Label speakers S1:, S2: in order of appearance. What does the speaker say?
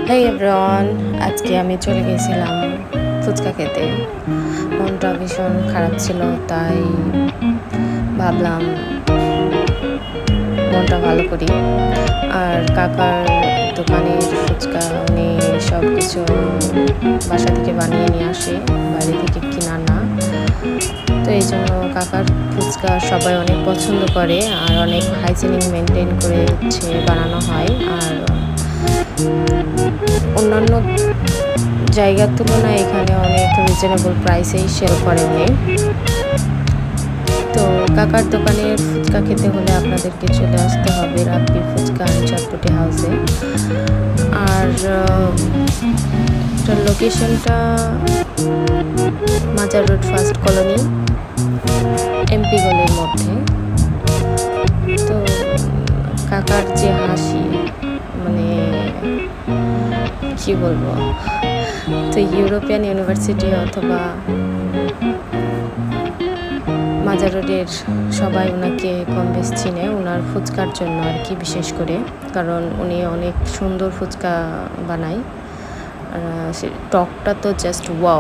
S1: হেই everyone, আজকে আমি চলে গেছিলাম ফুচকা খেতে। মনটা ভীষণ খারাপ ছিল, তাই ভাবলাম মনটা ভালো করি। আর কাকার দোকানের ফুচকা উনি সব কিছু বাসা থেকে বানিয়ে নিয়ে আসে, বাইরে থেকে কিনা না। তো এই জন্য কাকার ফুচকা সবাই অনেক পছন্দ করে, আর অনেক হাইজেনিক মেনটেন করে বানানো হয়। আর অন্যান্য জায়গার তুলনায় এখানে অনেক রিজনেবল প্রাইসেই সেল করে উনি। তো কাকার দোকানের ফুচকা খেতে হলে আপনাদেরকে চলে আসতে হবে রাব্বি ফুচকা অ্যান্ড চটপটি হাউসে। আর এটার লোকেশনটা মাজার রোড ফার্স্ট কলোনি, এমপি গলির মধ্যে। তো কাকার যে হাসি, মানে কি বলবো, তো ইউরোপিয়ান ইউনিভার্সিটি অথবা মাজার রোডের সবাই ওনাকে কম বেশ চিনে ওনার ফুচকার জন্য আর কি, বিশেষ করে কারণ উনি অনেক সুন্দর ফুচকা বানায়। আর টকটা তো জাস্ট ওয়াও।